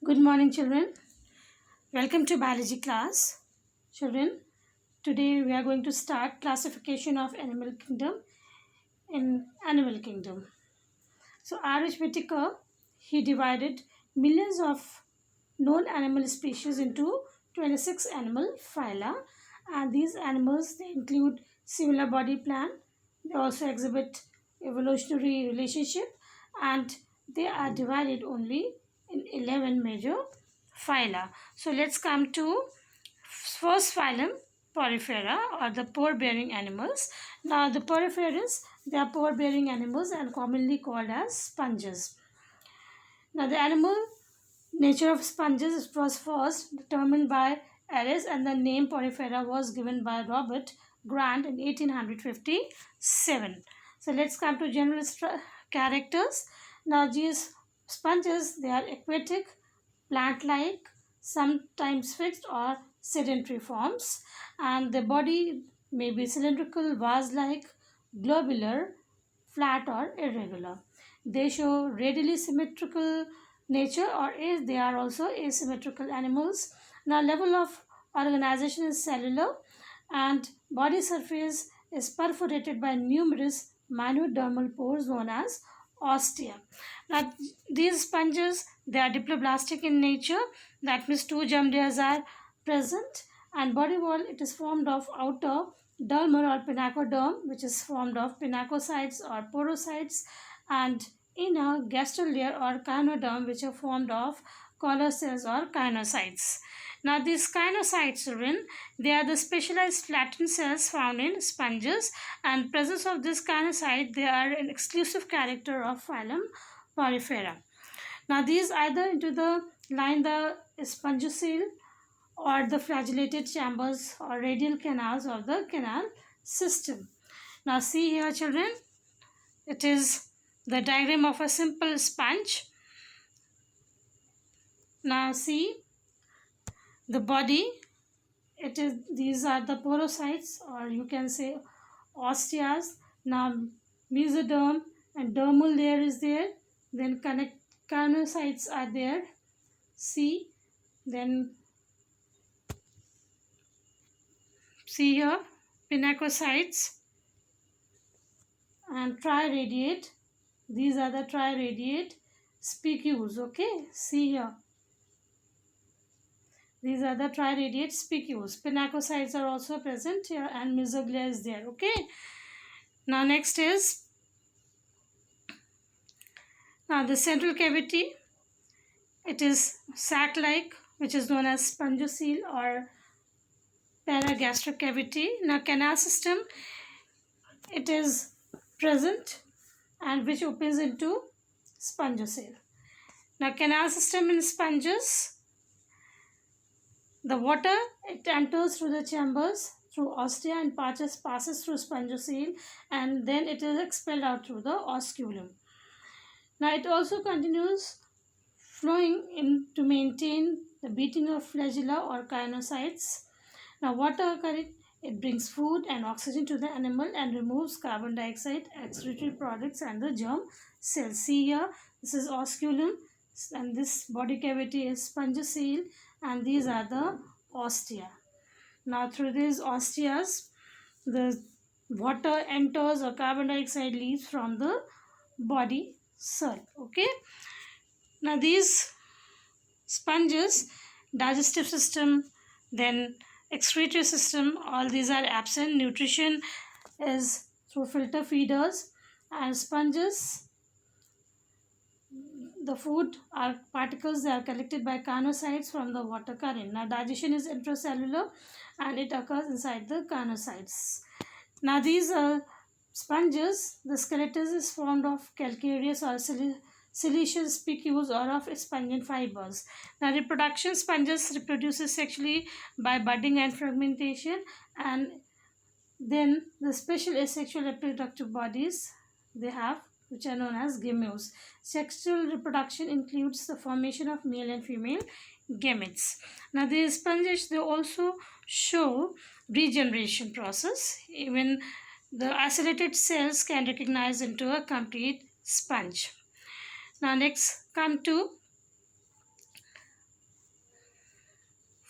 Good morning, children. Welcome to biology class. Children, today we are going to start classification of animal kingdom in animal kingdom. So, R.H. Whitaker, he divided millions of known animal species into 26 animal phyla, and these animals they include similar body plan. They also exhibit evolutionary relationship, and they are divided only in 11 major phyla. So let's come to first phylum, Porifera, or the pore-bearing animals. Now the poriferans, they are pore-bearing animals and commonly called as sponges. Now the animal nature of sponges was first determined by Ares, and the name Porifera was given by Robert Grant in 1857. So let's come to general characters. Now these sponges, they are aquatic, plant-like, sometimes fixed or sedentary forms, and the body may be cylindrical, vase-like, globular, flat or irregular. They show radially symmetrical nature, or is they are also asymmetrical animals. Now level of organization is cellular, and body surface is perforated by numerous minute dermal pores known as ostia. Now these sponges, they are diploblastic in nature, that means two germ layers are present, and body wall, it is formed of outer dermal or pinacoderm, which is formed of pinacocytes or porocytes, and inner gastral layer or kynoderm, which are formed of collar cells or kynocytes. Now these kynocytes, children, they are the specialized flattened cells found in sponges, and presence of this kynocyte, they are an exclusive character of phylum Porifera. Now these either into the line the spongocoel or the flagellated chambers or radial canals of the canal system. Now see here, children, it is the diagram of a simple sponge. Now see the body, it is, these are the porocytes, or you can say osteas. Now mesoderm and dermal layer is there, then connect carnocytes are there. See, then see here pinacocytes and triradiate. These are the triradiate spicules. Okay, see here, these are the triradiate spicules. Pinacocytes are also present here, and mesoglia is there. Okay, now next is now the central cavity. It is sac-like, which is known as spongocoel or paragastric cavity. Now canal system, it is present and which opens into spongocoel. Now canal system in sponges, the water, it enters through the chambers through ostia and passes through spongocoel, and then it is expelled out through the osculum. Now it also continues flowing in to maintain the beating of flagella or kynocytes. Now water current, it brings food and oxygen to the animal and removes carbon dioxide, excretory products and the germ cells. See here, this is osculum and this body cavity is spongocoel, and these are the ostia. Now through these ostias, the water enters or carbon dioxide leaves from the body cell. Okay. Now these sponges, digestive system, then excretory system, all these are absent. Nutrition is through filter feeders, and sponges, the food are particles, they are collected by carnocytes from the water current. Now digestion is intracellular and it occurs inside the carnocytes. Now these are sponges, the skeleton is formed of calcareous or siliceous spicules or of spongin fibers. Now reproduction, sponges reproduces sexually by budding and fragmentation, and then the special asexual reproductive bodies they have, which are known as gametes. Sexual reproduction includes the formation of male and female gametes. Now these sponges, they also show regeneration process. Even the isolated cells can recognize into a complete sponge. Now next come to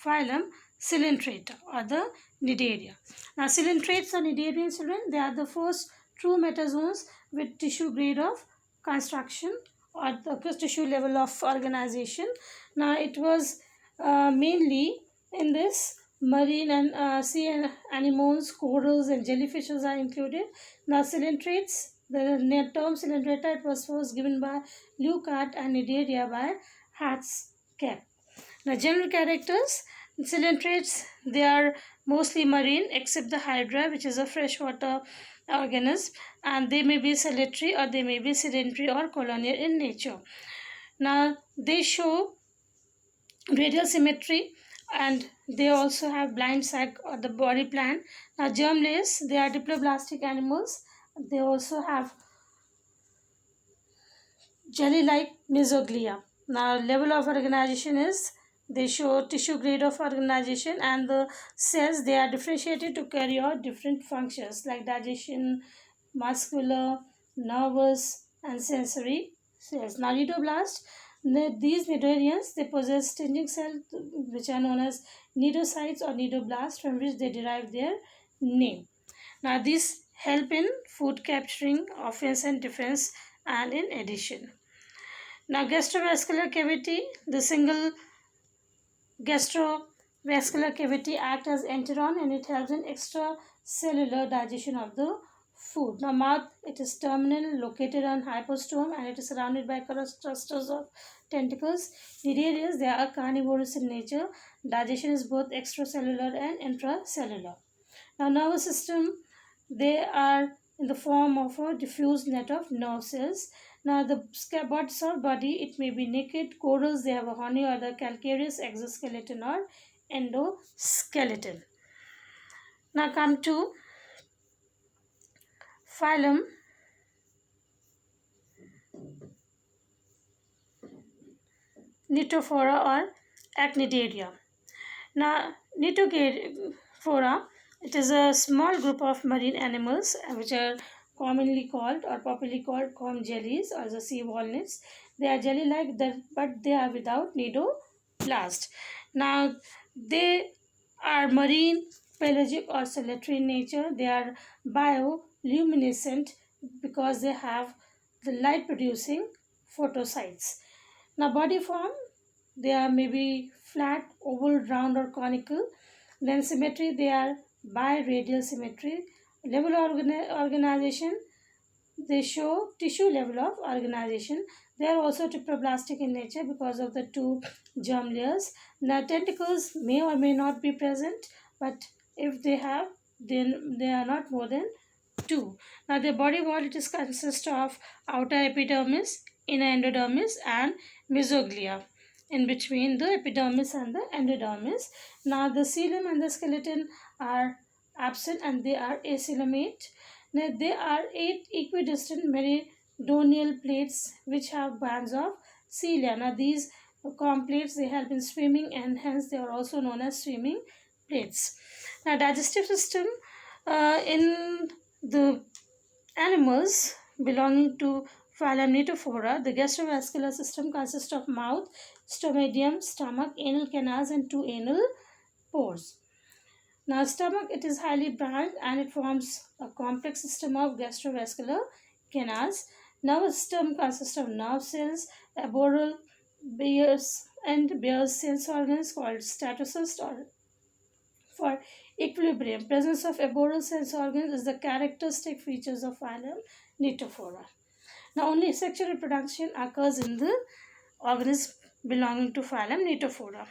phylum Coelenterata or the Cnidaria. Now coelentrates or Cnidarian children, they are the first true metazoans with tissue grade of construction or the tissue level of organization. Now it was mainly in this marine and sea anemones, corals and jellyfishes are included. Now coelentrates, the term Coelenterata, it was first given by Leucart and Cnidaria by Hatzke. Now general characters, coelentrates, they are mostly marine except the hydra, which is a freshwater organism, and they may be solitary or they may be sedentary or colonial in nature. Now they show radial symmetry and they also have blind sac or the body plan. Now germ layers, they are diploblastic animals. They also have jelly-like mesoglea. Now level of organization is, they show tissue grade of organization, and the cells, they are differentiated to carry out different functions like digestion, muscular, nervous and sensory cells. Now nidoblast, these nidarians, they possess stinging cells which are known as nidocytes or nidoblasts, from which they derive their name. Now these help in food capturing, offense and defense, and in addition. Now gastrovascular cavity, the single gastrovascular cavity acts as enteron and it helps in extracellular digestion of the food. Now mouth, it is terminal, located on hypostome, and it is surrounded by clusters of tentacles. Cnidarians, they are carnivorous in nature. Digestion is both extracellular and intracellular. Now nervous system, they are in the form of a diffuse net of nerve cells. Now the body, it may be naked. Corals, they have a horny or the calcareous exoskeleton or endoskeleton. Now come to phylum Cnitophora or Acnidaria. Now Cnitophora, it is a small group of marine animals which are commonly called or popularly called comb jellies or the sea walnuts. They are jelly-like, but they are without nidoblast. Now they are marine, pelagic or solitary in nature. They are bioluminescent because they have the light-producing photocytes. Now body form, they are maybe flat, oval, round or conical. Then symmetry, they are biradial symmetry. Level of organization, they show tissue level of organization. They are also triploblastic in nature because of the two germ layers. Now tentacles may or may not be present, but if they have, then they are not more than two. Now the body wall, it is consists of outer epidermis, inner endodermis and mesoglea in between the epidermis and the endodermis. Now the coelom and the skeleton are absent and they are acoelomate. Now there are 8 equidistant meridional plates which have bands of cilia. Now these comb plates, they help in swimming and hence they are also known as swimming plates. Now digestive system, in the animals belonging to phylum Cnitophora, the gastrovascular system consists of mouth, stomachium, stomach, anal canals and 2 anal pores. Now stomach, it is highly branched and it forms a complex system of gastrovascular canals. Nervous system consists of nerve cells, arboreal, Beer's sense organs called statocyst or for equilibrium. Presence of arboreal sense organs is the characteristic features of phylum Cnitophora. Now only sexual reproduction occurs in the organisms belonging to phylum Cnitophora.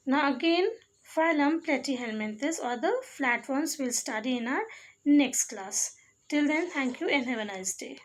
Now again, phylum Platyhelminthes or the flatworms we'll study in our next class. Till then, thank you and have a nice day.